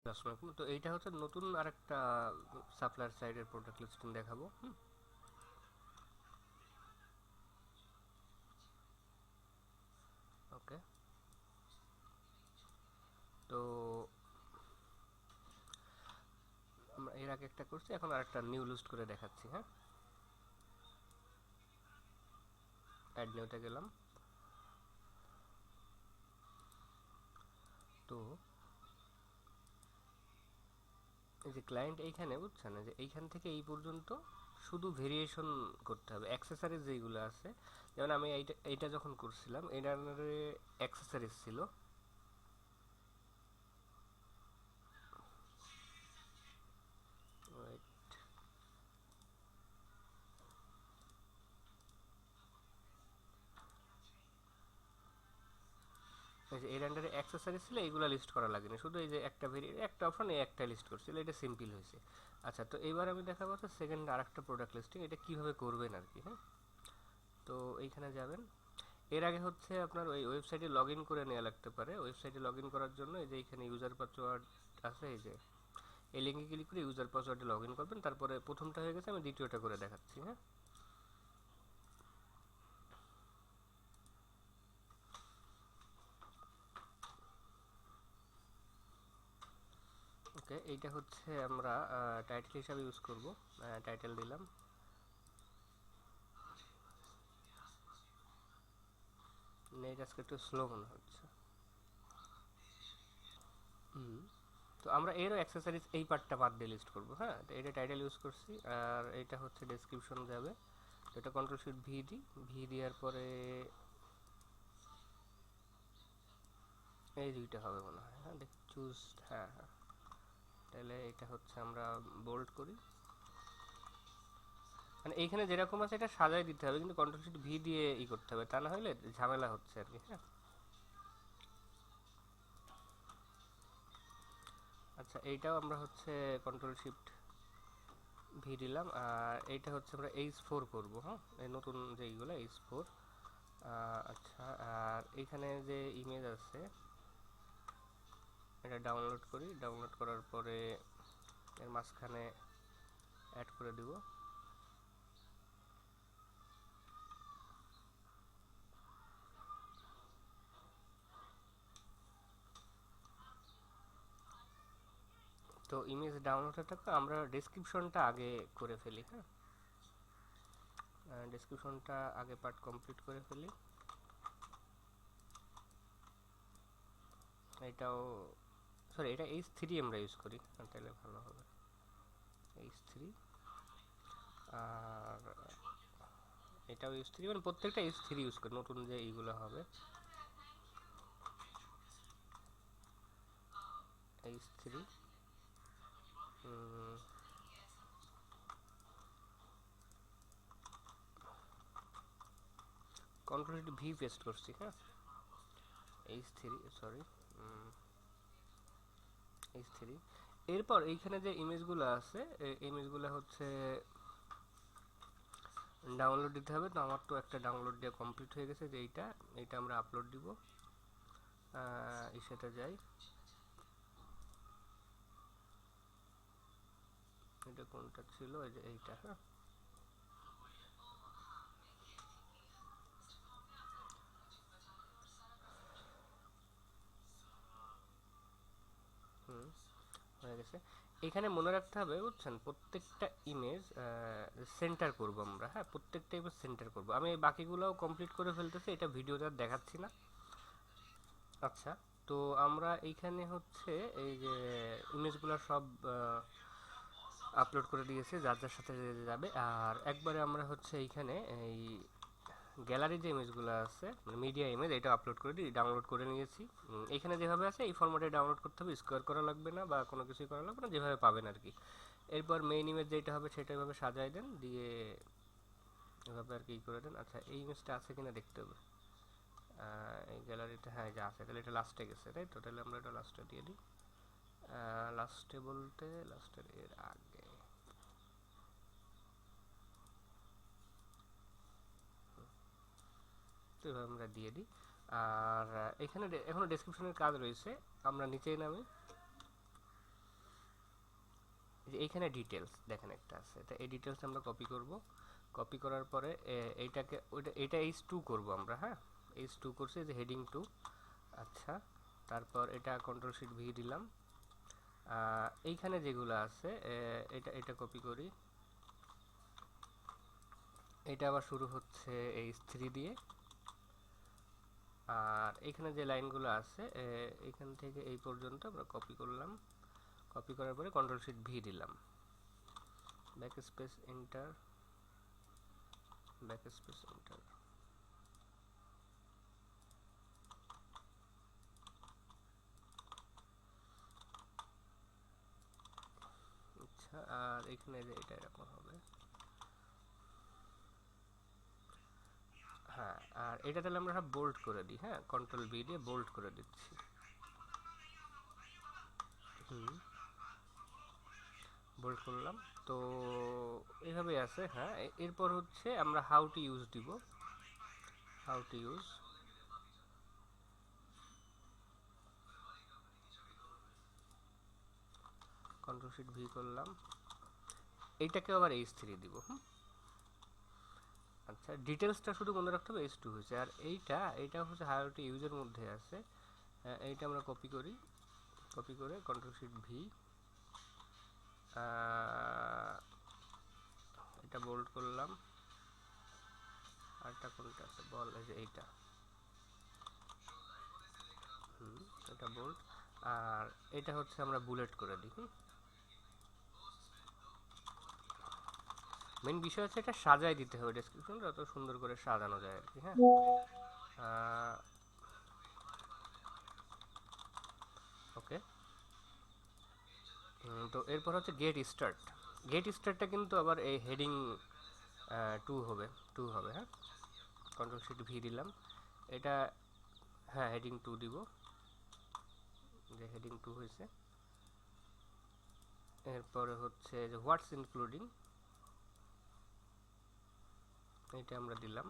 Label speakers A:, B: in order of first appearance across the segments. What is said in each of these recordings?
A: আসসালামু আলাইকুম। তো এইটা হচ্ছে নতুন আরেকটা সাপ্লায়ার সাইডের প্রোডাক্ট লিস্টিং দেখাবো। ওকে, তো আমরা এর আগে একটা করছি, এখন আরেকটা নিউ লিস্ট করে দেখাচ্ছি। হ্যাঁ, অ্যাড নিউতে গেলাম। তো এই যে ক্লায়েন্ট এইখানে বুঝছেন, যে এইখান থেকে এই পর্যন্ত শুধু ভেরিয়েশন করতে হবে। অ্যাক্সেসরিজ যেইগুলো আছে, যেমন আমি এইটা যখন করছিলাম এটার অ্যাক্সেসরিজ ছিল। এই যে এর আন্ডারে অ্যাক্সেসরিজ ছিল, এইগুলো লিস্ট করা লাগেনি, শুধু এই যে একটা অপশন এই একটা লিস্ট করছিল, এটা সিম্পল হয়েছে। আচ্ছা, তো এইবার আমি দেখাবো হচ্ছে সেকেন্ড আরেকটা প্রোডাক্ট লিস্টিং, এটা কিভাবে করবেন আর কি। হ্যাঁ, তো এইখানে যাবেন। এর আগে হচ্ছে আপনার ওই ওয়েবসাইটে লগ ইন করে নেওয়া লাগতে পারে। ওয়েবসাইটে লগ ইন করার জন্য এই যে এইখানে ইউজার পাসওয়ার্ড আছে, এই যে এই লিঙ্কে ক্লিক করে ইউজার পাসওয়ার্ডে লগ ইন করবেন। তারপরে প্রথমটা হয়ে গেছে, আমি দ্বিতীয়টা করে দেখাচ্ছি। হ্যাঁ, ওকে, এইটা হচ্ছে আমরা টাইটেল হিসাবে ইউজ করব। টাইটেল দিলাম। নেট আজকে একটু স্লো মনে হচ্ছে। হুম, তো আমরা এরও অ্যাক্সেসরিজ এই পার্টটা বাদ দিয়ে লিস্ট করব। হ্যাঁ, তো এটা টাইটেল ইউজ করছি, আর এটা হচ্ছে ডেসক্রিপশন যাবে। তো এটা কন্ট্রোল শিট ভি দিই। ভি দেওয়ার পরে এই দুইটা হবে মনে হয়। হ্যাঁ, দেখ চুজ। হ্যাঁ হ্যাঁ, তাহলে এটা হচ্ছে আমরা বোল্ড করি। মানে এইখানে যেরকম আছে এটা সাজাই দিতে হবে, কিন্তু কন্ট্রোল শিট ভি দিয়ে ই করতে হবে, তা না হলে ঝামেলা হচ্ছে আর কি। হ্যাঁ, আচ্ছা, এইটাও আমরা হচ্ছে কন্ট্রোল শিফট ভি দিলাম। আর এইটা হচ্ছে আমরা H4 করব। হ্যাঁ, এই নতুন যেইগুলো H4। আচ্ছা, আর এইখানে যে ইমেজ আছে এটা ডাউনলোড করি। ডাউনলোড করার পরে এর মাঝখানে অ্যাড করে দিব। তো ইমেজ ডাউনলোড হতে থাকবে, আমরা ডেসক্রিপশনটা আগে করে ফেলি। হ্যাঁ, ডেসক্রিপশনটা আগে পার্ট কমপ্লিট করে ফেলি। এটাও, সরি, এটা H3 আমরা ইউজ করি। তাহলে ভালো হবে, H3। আর এটাও H3, মানে প্রত্যেকটা H3 ইউজ করি, নতুন যে এইগুলো হবে। H3 কন্ট্রোল ভি পেস্ট করছি। হ্যাঁ, H3, সরি, H3। এরপর এইখানে যে ইমেজগুলো আছে, এই ইমেজগুলো হচ্ছে ডাউনলোড দিতে হবে। তো আমার তো একটা ডাউনলোড দেওয়া কমপ্লিট হয়ে গেছে, যে এইটা এইটা আমরা আপলোড দিব। সেটা যাই, এটা কোনটা ছিল, এই যে এইটা। হ্যাঁ, হুম, হয়ে গেছে। এখানে মনে রাখতে হবে বুঝছেন, প্রত্যেকটা ইমেজ সেন্টার করব আমরা। হ্যাঁ, প্রত্যেকটা ইমেজ সেন্টার করব। আমি এই বাকিগুলোও কমপ্লিট করে ফেলতেছি, এটা ভিডিওতে আর দেখাচ্ছি না। আচ্ছা, তো আমরা এইখানে হচ্ছে এই যে ইমেজগুলো সব আপলোড করে দিয়েছি, যার যার সাথে যাবে। আর একবারে আমরা হচ্ছে এইখানে এই গ্যালারি যে ইমেজগুলো আছে, মানে মিডিয়া ইমেজ, এটা আপলোড করে দিই, ডাউনলোড করে নিয়েছি। এইখানে যেভাবে আছে এই ফরম্যাটে ডাউনলোড করতে হবে, স্কোয়ার করা লাগবে না বা কোনো কিছুই করা লাগবে না, যেভাবে পাবেন আর কি। এরপর মেইন ইমেজ যেটা হবে সেটা এভাবে সাজাই দেন, দিয়ে এভাবে আর কি করে দেন। আচ্ছা, এই ইমেজটা আছে কিনা দেখতে হবে। এই গ্যালারিতে, হ্যাঁ, যা আছে, তাহলে এটা লাস্টে গেছে, তাই তো। তাহলে আমরা এটা লাস্টে দিয়ে দিই। লাস্টে বলতে লাস্টের এর আগে। তো এভাবে আমরা দিয়ে দিই। আর এখানে এখনো ডেসক্রিপশনের কাজ রয়েছে, আমরা নিচেই নামি। যে এখানে ডিটেলস দেখেন একটা আছে, এটা এই ডিটেলস আমরা কপি করব। কপি করার পরে এইটাকে এটা H2 করব আমরা, হ্যাঁ H2 করছি, যে হেডিং 2। আচ্ছা, তারপর এটা কন্ট্রোল শিট ভি দিলাম। এইখানে যেগুলো আছে এটা এটা কপি করি। এটা আবার শুরু হচ্ছে H3 দিয়ে। আর এখানে যে লাইনগুলো আছে এখান থেকে এই পর্যন্ত আমরা কপি করলাম। কপি করার পরে কন্ট্রোল শিট ভি দিলাম, back space enter, back space enter. আচ্ছা, আর এখানে যে এটা এরকম হবে। হ্যাঁ, আর এটা তাহলে আমরা সব বোল্ড করে দিই। হ্যাঁ, কন্ট্রোল বি দিয়ে বোল্ড করে দিচ্ছি। বোল্ড করলাম। তো এইভাবেই আছে। হ্যাঁ, এরপর হচ্ছে আমরা হাউ টু ইউজ দিব। How to use, control sheet ভি করলাম। এইটাকে আবার H3 দিব। আচ্ছা, ডিটেলসটা শুধু মনে রাখতে হবে H2 হয়েছে। আর এইটা হচ্ছে হাউ টু ইউজের মধ্যে আছে। এইটা আমরা কপি করি, কপি করে কন্ট্রোল শিট ভি, এটা বোল্ড করলাম। আরটা কোনটা আছে বল, এই যে এইটা, এটা বোল্ড। আর এটা হচ্ছে আমরা বুলেট করে দিই। মেন বিষয় হচ্ছে এটা সাজায় দিতে হবে, ডেসক্রিপশনটা যত সুন্দর করে সাজানো যায় আর কি। হ্যাঁ, ওকে। তো এরপর হচ্ছে গেট স্টার্ট। গেট স্টার্টটা কিন্তু আবার এই হেডিং 2 হবে, 2 হবে। হ্যাঁ, কন্ট্রোল শিট ভি দিলাম। এটা হ্যাঁ হেডিং 2 দিব, যে হেডিং 2 হয়েছে। এরপরে হচ্ছে যে হোয়াটস ইনক্লুডিং, এটা আমরা দিলাম।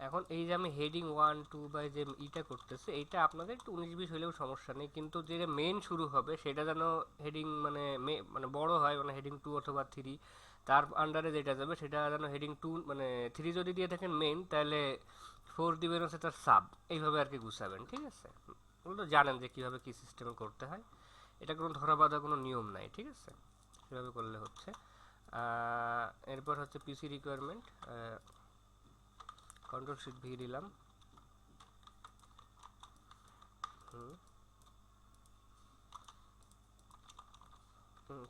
A: এখন এই যে আমি হেডিং 1 2 বা যে ইটা করতেছে, এইটা আপনাদের একটু 19-20 হলেও সমস্যা নেই, কিন্তু যে মেন শুরু হবে সেটা যেন হেডিং মানে মানে বড় হয়, মানে হেডিং 2 অথবা 3, তার আন্ডারে যেটা যাবে সেটা যেন হেডিং 2 মানে 3 যদি দিয়ে থাকেন মেইন, তাহলে 4 দিবেন হচ্ছে তার সাব, এইভাবে আর কি গুছাবেন। ঠিক আছে, ওগুলো তো জানেন যে কীভাবে কী সিস্টেমে করতে হয়, এটা কোনো ধরা বাঁধা কোনো নিয়ম নাই। ঠিক আছে, সেভাবে করলে হচ্ছে। এরপর হচ্ছে পিসি রিকোয়ারমেন্ট, কন্ট্রোল শিট ভি দিলাম।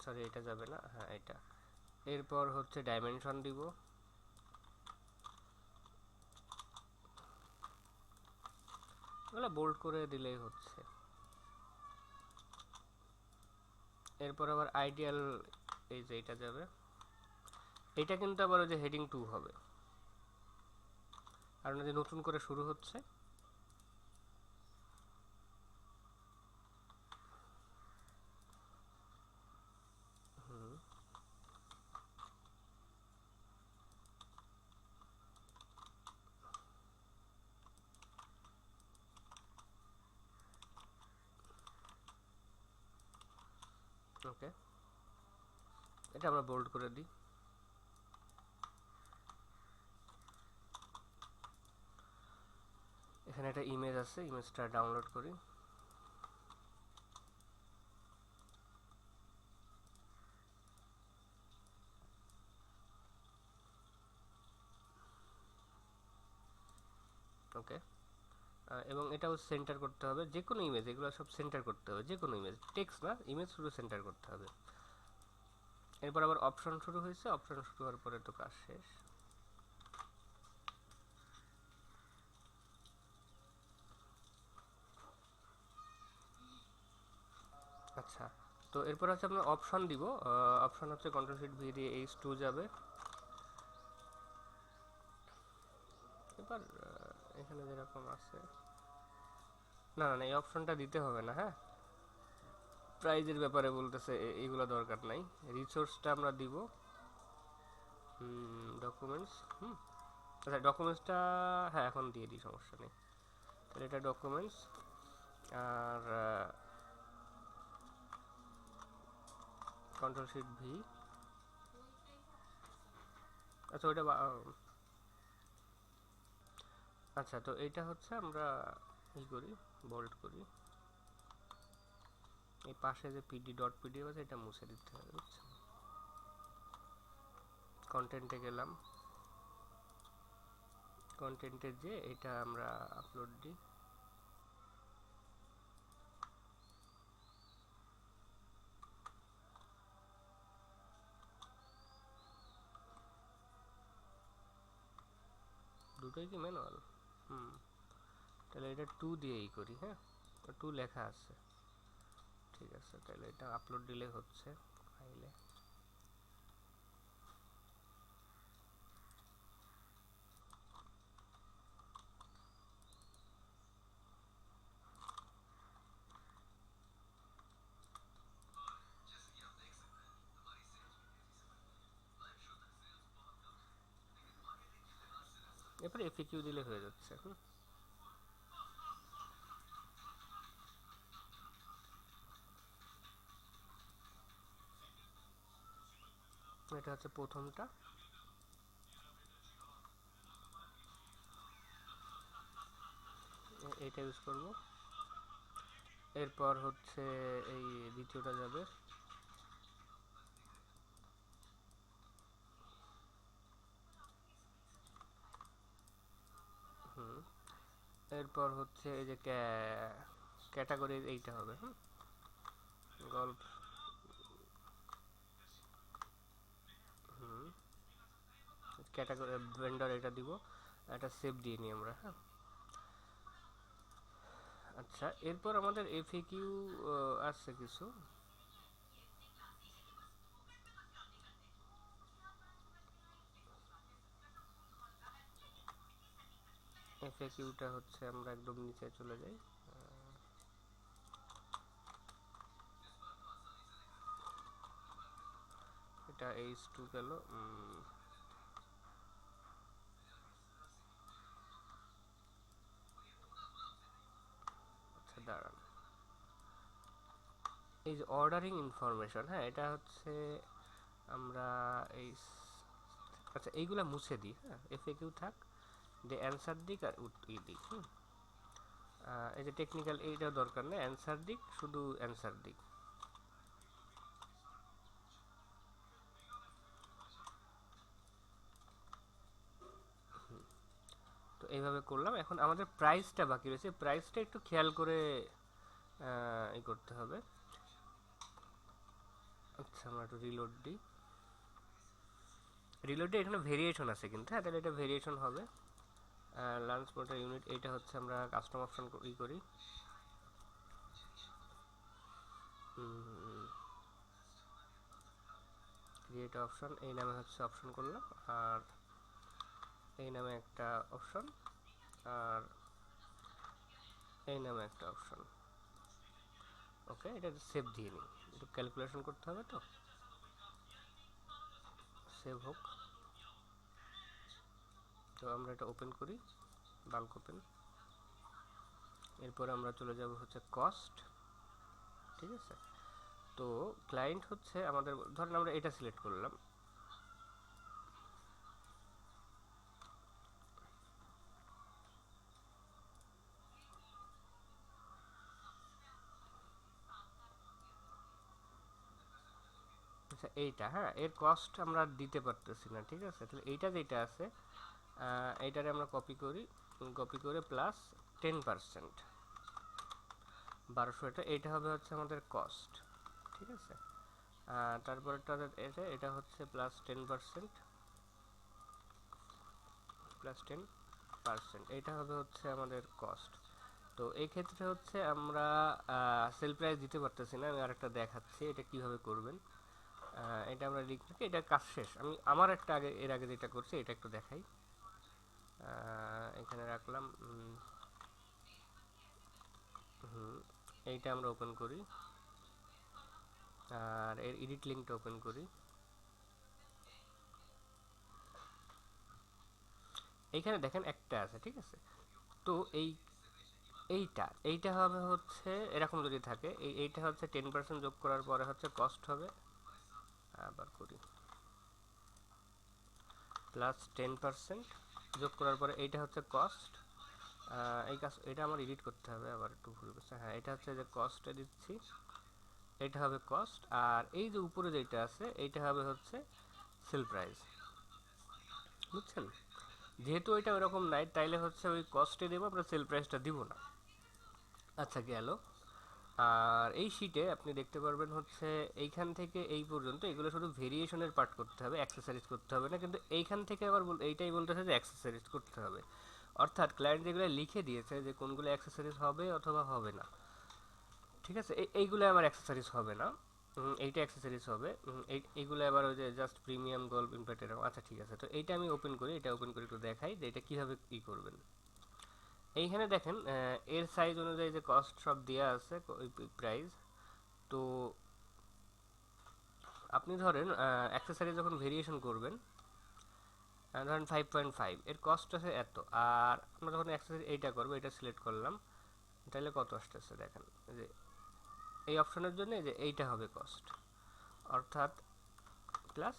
A: সরি, এটা যাবে না। হ্যাঁ, এটা। এরপর হচ্ছে ডাইমেনশন দিব। এগুলো বোল্ড করে দিলেই হচ্ছে। এরপর আবার আইডিয়াল, এই যে এটা যাবে। এটা কিন্তু আবার ওই যে হেডিং 2 হবে, কারণ যে নতুন করে শুরু হচ্ছে। ওকে, এটা আমরা বোল্ড করে দিই। এখানে একটা ইমেজ আছে, ইমেজটা ডাউনলোড করি। ওকে, এবং এটাও সেন্টার করতে হবে, যে কোনো ইমেজ, এগুলো সব সেন্টার করতে হবে, যে কোনো ইমেজ, টেক্সট না, ইমেজ শুধু সেন্টার করতে হবে। এরপর আবার অপশন শুরু হয়েছে, অপশন শুরু হওয়ার পরে তো কাজ শেষ। আচ্ছা, তো এরপর হচ্ছে আমরা অপশন দিব। অপশন হচ্ছে কন্ট্রোল শিট ভি দিয়ে H2 যাবে। এবার এখানে যেরকম আছে, না না না, এই অপশনটা দিতে হবে না। হ্যাঁ, প্রাইজের ব্যাপারে বলতেছে এগুলো দরকার নাই, রিসোর্সটা আমরা দিব ডকুমেন্টস। আচ্ছা ডকুমেন্টসটা হ্যাঁ এখন দিয়ে দিই, সমস্যা নেই। তাহলে এটা ডকুমেন্টস, আর কন্ট্রোল শিট ভি। আচ্ছা ওইটা আচ্ছা তো এইটা হচ্ছে আমরা ই করি, বোল্ড করি। এই পাশে যে পিডি ডট পিডিএফ আছে এটা মুছে দিতে হবে, বুঝছেন। কন্টেন্টে গেলাম, কন্টেন্টে যে এটা আমরা আপলোড দিই। দুটোই কি ম্যানুয়াল? তাহলে এটা 2 দিয়েই করি, হ্যাঁ 2 লেখা আছে, ঠিক আছে। তাহলে এটা আপলোড দিলে হচ্ছে ফাইলে। এরপরে এফএকিউ দিলে হয়ে যাচ্ছে। এটা হচ্ছে প্রথমটা, এইটা ইউজ করব। এরপর হচ্ছে এই দ্বিতীয়টা যাবে, এরপর হচ্ছে এই যে ক্যাটাগরি এইটা হবে, গল্প। ক্যাটাগরি ভেন্ডর এটা দিব, এটা সেভ দিয়ে নিই আমরা, হ্যাঁ। আচ্ছা এরপর আমাদের এফএকিউ আসছে কিছু। এফএকিউটা হচ্ছে আমরা একদম নিচে চলে যাই, এটা H2 গেল। আচ্ছা দাঁড়ান, এই যে অর্ডারিং ইনফরমেশন, হ্যাঁ এটা হচ্ছে আমরা এই আচ্ছা এইগুলা মুছে দিই, হ্যাঁ এফএকিউ থাক, যে অ্যান্সার দিক আর ই দিক। এই যে টেকনিক্যাল এইটাও দরকার নেই, অ্যান্সার দিক, শুধু অ্যান্সার দিক। তো এইভাবে করলাম। এখন আমাদের প্রাইসটা বাকি রয়েছে, প্রাইসটা একটু খেয়াল করে ই করতে হবে। আচ্ছা আমরা একটু রিলোড দিই, রিলোডে এখানে ভেরিয়েশন আছে কিন্তু, হ্যাঁ তাহলে এটা ভেরিয়েশন হবে। লাঞ্চ মোটর ইউনিট এইটা হচ্ছে আমরা কাস্টম অপশন ই করি, ক্রিয়েট অপশন, এই নামে হচ্ছে অপশন করলাম, আর এই নামে একটা অপশন, আর এই নামে একটা অপশন। ওকে এটা সেভ দিয়ে নিই, একটু ক্যালকুলেশন করতে হবে, তো সেভ হোক। তো আমরা এটা ওপেন করি, বাল্ক ওপেন। এরপর আমরা চলে যাব হচ্ছে কস্ট, ঠিক আছে। তো ক্লায়েন্ট হচ্ছে আমাদের, ধরেন আমরা এটা সিলেক্ট করলাম, আচ্ছা এইটা, হ্যাঁ এর কস্ট আমরা দিতে পারতেছি না, ঠিক আছে। তাহলে এইটা যেটা আছে এইটারে আমরা কপি করি, কপি করে প্লাস 10%, 1200, এইটা হবে হচ্ছে আমাদের কস্ট, ঠিক আছে। তারপরটা এটা হচ্ছে প্লাস 10%, প্লাস 10%, এইটা হবে হচ্ছে আমাদের কস্ট। তো এই ক্ষেত্রে হচ্ছে আমরা সেল প্রাইস দিতে পারতেছি না, আমি আরেকটা দেখাচ্ছি এটা কিভাবে করবেন। এটা আমরা লিখব কি, এটা কাজ শেষ। আমি আমার একটা আগে, এর আগে যেটা করছি এটা একটু দেখাই। এখানে রাখলাম, এইটা আমরা ওপেন করি, আর এর এডিট লিঙ্কটা ওপেন করি। এইখানে দেখেন একটা আছে, ঠিক আছে। তো এইটা হবে হচ্ছে এরকম যদি থাকে, এইটা হচ্ছে 10% যোগ করার পরে হচ্ছে কস্ট হবে, আবার করি, প্লাস 10% যোগ করার পরে এইটা হচ্ছে কস্ট। এই কাজ এটা আমার এডিট করতে হবে, আবার একটু ভুল করছে। হ্যাঁ, এটা হচ্ছে যে কস্টে দিচ্ছি, এটা হবে কস্ট। আর এই যে উপরে যেটা আছে এইটা হবে হচ্ছে সেল প্রাইস, বুঝছেন? যেহেতু এটা ওরকম নাই, তাইলে হচ্ছে ওই কস্টে দেবো, আমরা সেল প্রাইসটা দিব না। আচ্ছা, গেল। আর এই শিটে আপনি দেখতে পারবেন হচ্ছে এইখান থেকে এই পর্যন্ত এগুলো শুধু ভেরিয়েশনের পার্ট করতে হবে, অ্যাক্সেসরিজ করতে হবে না। কিন্তু এইখান থেকে আবার এইটাই বলতেছে যে অ্যাক্সেসরিজ করতে হবে, অর্থাৎ ক্লায়েন্ট যেগুলো লিখে দিয়েছে যে কোনগুলো অ্যাক্সেসরিজ হবে অথবা হবে না, ঠিক আছে, এইগুলো আমার অ্যাক্সেসরিজ হবে না, এইটা অ্যাক্সেসরিজ হবে। এইগুলো আবার ওই যে জাস্ট প্রিমিয়াম গোল্ড ইম্প্যাক্ট এরকম। আচ্ছা, ঠিক আছে, তো এইটা আমি ওপেন করি, এটা ওপেন করে একটু দেখাই যে এটা কীভাবে কী করবেন। এইখানে দেখেন এর সাইজ অনুযায়ী যে কস্ট সব দেওয়া আছে, প্রাইস। তো আপনি ধরেন অ্যাক্সেসরি যখন ভেরিয়েশন করবেন, ধরেন 5.5 এর কস্ট আছে এত, আর আমরা যখন অ্যাক্সেসরি এইটা করবো, এটা সিলেক্ট করলাম, তাহলে কত আসতেছে দেখেন, যে এই অপশনের জন্য যে এইটা হবে কস্ট, অর্থাৎ প্লাস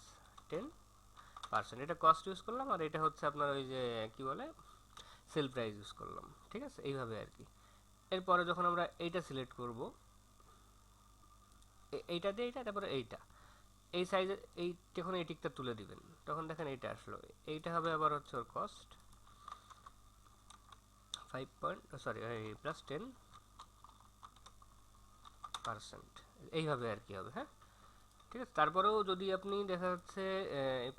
A: 10%। এটা কস্ট ইউজ করলাম, আর এটা হচ্ছে আপনার ওই যে কি বলে সেল প্রাইস ইউজ করলাম, ঠিক আছে, এইভাবে আর কি। এরপরে যখন আমরা এইটা সিলেক্ট করব, এইটা দিয়ে এইটা, তারপরে এইটা, এই সাইজের এই যখন এই টিকটা তুলে দিবেন, তখন দেখেন এইটা আসলো, এইটা হবে আবার হচ্ছে ওর কস্ট 5% এইভাবে আর কি হবে। হ্যাঁ, ঠিক আছে। তারপরেও যদি আপনি দেখা যাচ্ছে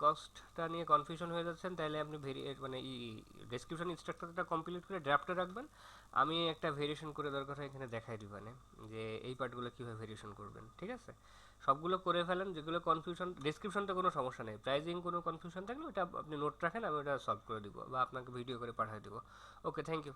A: কস্টটা নিয়ে কনফিউশন হয়ে যাচ্ছেন, তাহলে আপনি মানে ডেসক্রিপশন ইনস্ট্রাকশনটা কমপ্লিট করে ড্রাফটে রাখবেন। আমি একটা ভেরিয়েশন করে দরকার হয় এখানে দেখাই দিবানে যে এই পার্টগুলো কীভাবে ভেরিয়েশন করবেন, ঠিক আছে। সবগুলো করে ফেলেন, যেগুলো কনফিউশন, ডেসক্রিপশনটা কোনো সমস্যা নেই, প্রাইজিং কোনো কনফিউশন থাকলে ওটা আপনি নোট রাখেন, আমি ওটা সলভ করে দিব বা আপনাকে ভিডিও করে পাঠিয়ে দিব। ওকে, থ্যাংক ইউ।